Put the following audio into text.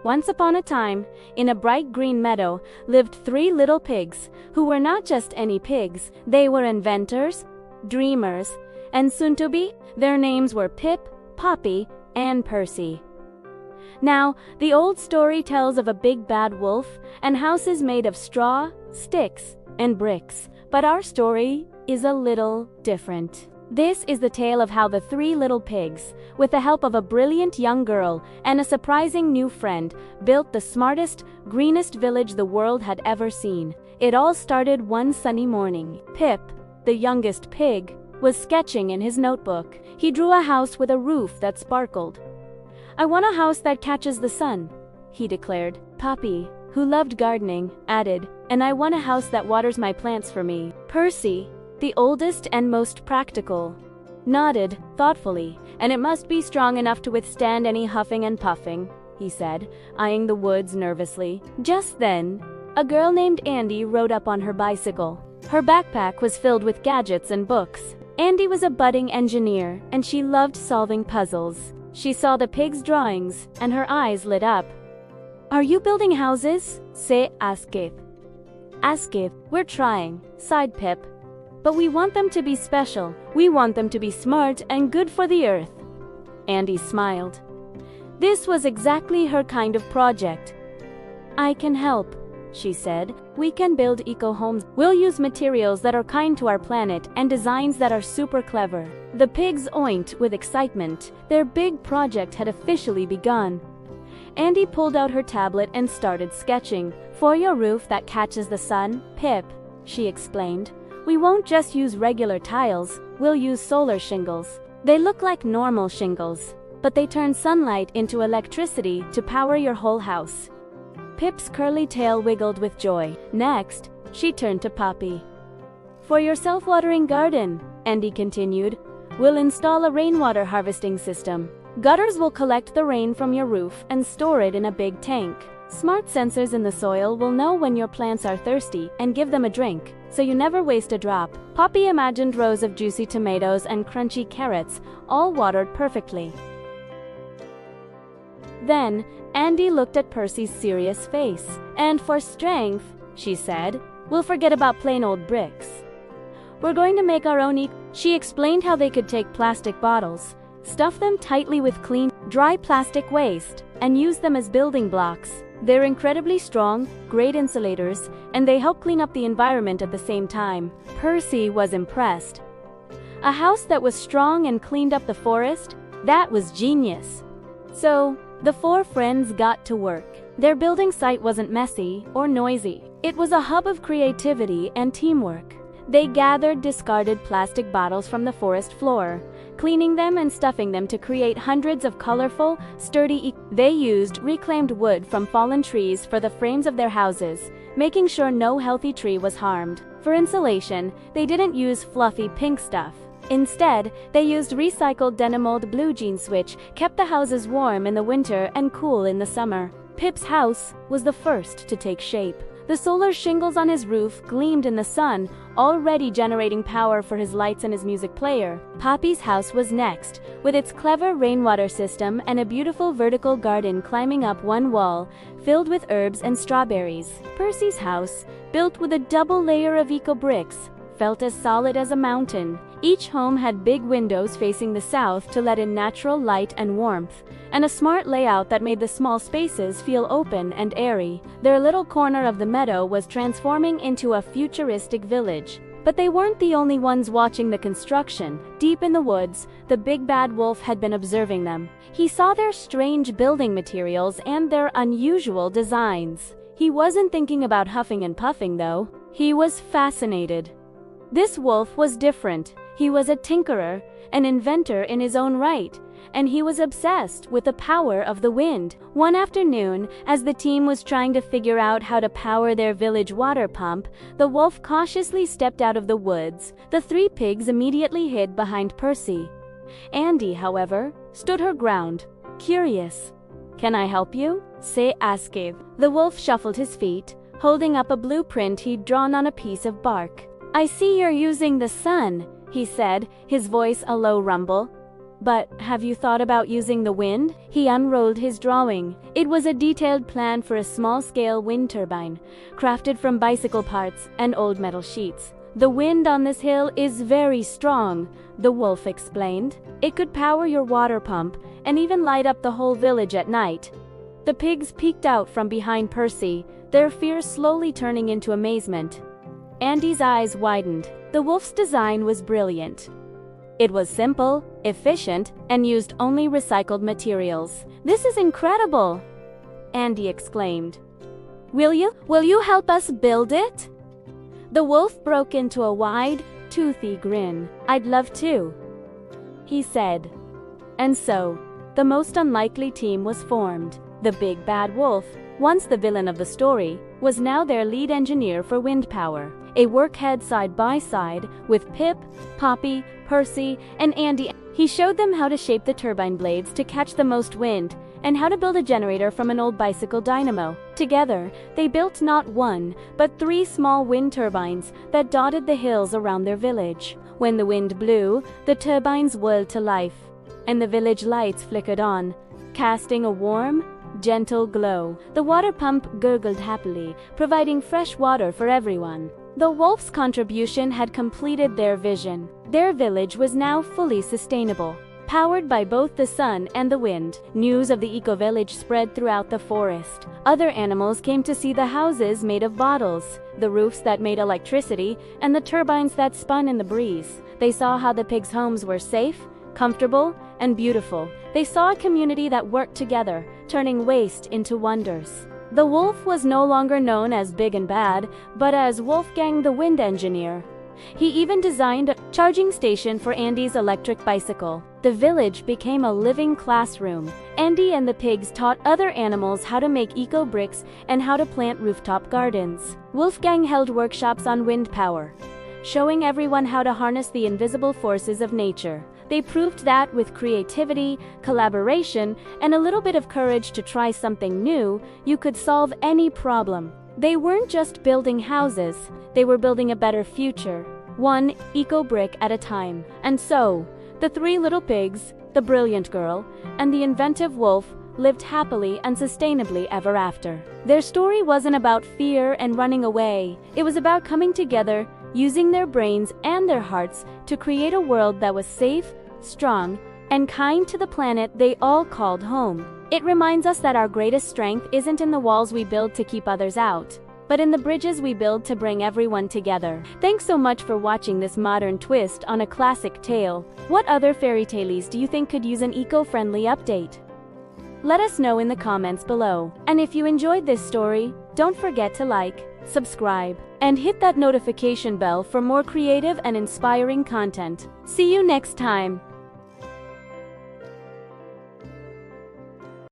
Once upon a time, in a bright green meadow, lived 3 little pigs, who were not just any pigs, they were inventors, dreamers, and soon-to-be, their names were Pip, Poppy, and Percy. Now, the old story tells of a big bad wolf and houses made of straw, sticks, and bricks, but our story is a little different. This is the tale of how the 3 little pigs, with the help of a brilliant young girl and a surprising new friend, built the smartest, greenest village the world had ever seen. It all started one sunny morning. Pip, the youngest pig, was sketching in his notebook. He drew a house with a roof that sparkled. "I want a house that catches the sun," he declared. Poppy, who loved gardening, added, "And I want a house that waters my plants for me." Percy, the oldest and most practical, nodded thoughtfully. "And it must be strong enough to withstand any huffing and puffing," he said, eyeing the woods nervously. Just then, a girl named Andi rode up on her bicycle. Her backpack was filled with gadgets and books. Andi was a budding engineer, and she loved solving puzzles. She saw the pigs' drawings, and her eyes lit up. "Are you building houses?" asked. "We're trying," sighed Pip. "But we want them to be special. We want them to be smart and good for the earth." Andi smiled. This was exactly her kind of project. "I can help," she said. "We can build eco-homes. We'll use materials that are kind to our planet and designs that are super clever." The pigs oinked with excitement. Their big project had officially begun. Andi pulled out her tablet and started sketching. "For your roof that catches the sun, Pip," she explained, "we won't just use regular tiles, we'll use solar shingles. They look like normal shingles, but they turn sunlight into electricity to power your whole house." Pip's curly tail wiggled with joy. Next, she turned to Poppy. "For your self-watering garden," Andi continued, "we'll install a rainwater harvesting system. Gutters will collect the rain from your roof and store it in a big tank. Smart sensors in the soil will know when your plants are thirsty and give them a drink, so you never waste a drop." Poppy imagined rows of juicy tomatoes and crunchy carrots, all watered perfectly. Then, Andi looked at Percy's serious face. "And for strength," she said, "we'll forget about plain old bricks. We're going to make our own She explained how they could take plastic bottles, stuff them tightly with clean, dry plastic waste, and use them as building blocks. They're incredibly strong, great insulators, and they help clean up the environment at the same time." Percy was impressed. A house that was strong and cleaned up the forest? That was genius. So, the 4 friends got to work. Their building site wasn't messy or noisy. It was a hub of creativity and teamwork. They gathered discarded plastic bottles from the forest floor, cleaning them and stuffing them to create hundreds of colorful, sturdy. They used reclaimed wood from fallen trees for the frames of their houses, making sure no healthy tree was harmed. For insulation, they didn't use fluffy pink stuff. Instead, they used recycled denim-old blue jeans which kept the houses warm in the winter and cool in the summer. Pip's house was the first to take shape. The solar shingles on his roof gleamed in the sun, already generating power for his lights and his music player. Poppy's house was next, with its clever rainwater system and a beautiful vertical garden climbing up one wall, filled with herbs and strawberries. Percy's house, built with a double layer of eco bricks, felt as solid as a mountain. Each home had big windows facing the south to let in natural light and warmth, and a smart layout that made the small spaces feel open and airy. Their little corner of the meadow was transforming into a futuristic village. But they weren't the only ones watching the construction. Deep in the woods, the big bad wolf had been observing them. He saw their strange building materials and their unusual designs. He wasn't thinking about huffing and puffing, though. He was fascinated. This wolf was different. He was a tinkerer, an inventor in his own right, and he was obsessed with the power of the wind. One afternoon, as the team was trying to figure out how to power their village water pump, the wolf cautiously stepped out of the woods. The 3 pigs immediately hid behind Percy. Andi, however, stood her ground, curious. "Can I help you?" asked. The wolf shuffled his feet, holding up a blueprint he'd drawn on a piece of bark. "I see you're using the sun," he said, his voice a low rumble. But have you thought about using the wind? He unrolled his drawing. It was a detailed plan for a small-scale wind turbine, crafted from bicycle parts and old metal sheets. The wind on this hill is very strong, the wolf explained. It could power your water pump and even light up the whole village at night. The pigs peeked out from behind Percy, their fear slowly turning into amazement. Andy's eyes widened. The wolf's design was brilliant. It was simple, efficient, and used only recycled materials. "This is incredible!" Andy exclaimed. Will you help us build it?" The wolf broke into a wide, toothy grin. "I'd love to," he said. And so, the most unlikely team was formed. The big bad wolf, once the villain of the story, was now their lead engineer for wind power. A workhead side by side with Pip, Poppy, Percy, and Andy. He showed them how to shape the turbine blades to catch the most wind and how to build a generator from an old bicycle dynamo. Together, they built not one, but 3 small wind turbines that dotted the hills around their village. When the wind blew, the turbines whirled to life, and the village lights flickered on, casting a warm, gentle glow. The water pump gurgled happily, providing fresh water for everyone. The wolf's contribution had completed their vision. Their village was now fully sustainable, powered by both the sun and the wind. News of the eco-village spread throughout the forest. Other animals came to see the houses made of bottles, the roofs that made electricity, and the turbines that spun in the breeze. They saw how the pigs' homes were safe, comfortable, and beautiful. They saw a community that worked together, turning waste into wonders. The wolf was no longer known as Big and Bad, but as Wolfgang the Wind Engineer. He even designed a charging station for Andy's electric bicycle. The village became a living classroom. Andy and the pigs taught other animals how to make eco-bricks and how to plant rooftop gardens. Wolfgang held workshops on wind power, showing everyone how to harness the invisible forces of nature. They proved that with creativity, collaboration, and a little bit of courage to try something new, you could solve any problem. They weren't just building houses, they were building a better future, one eco-brick at a time. And so, the 3 little pigs, the brilliant girl, and the inventive wolf lived happily and sustainably ever after. Their story wasn't about fear and running away. It was about coming together, using their brains and their hearts to create a world that was safe, strong, and kind to the planet they all called home. It reminds us that our greatest strength isn't in the walls we build to keep others out, but in the bridges we build to bring everyone together. Thanks so much for watching this modern twist on a classic tale. What other fairy tales do you think could use an eco-friendly update? Let us know in the comments below. And if you enjoyed this story, don't forget to like, subscribe, and hit that notification bell for more creative and inspiring content. See you next time!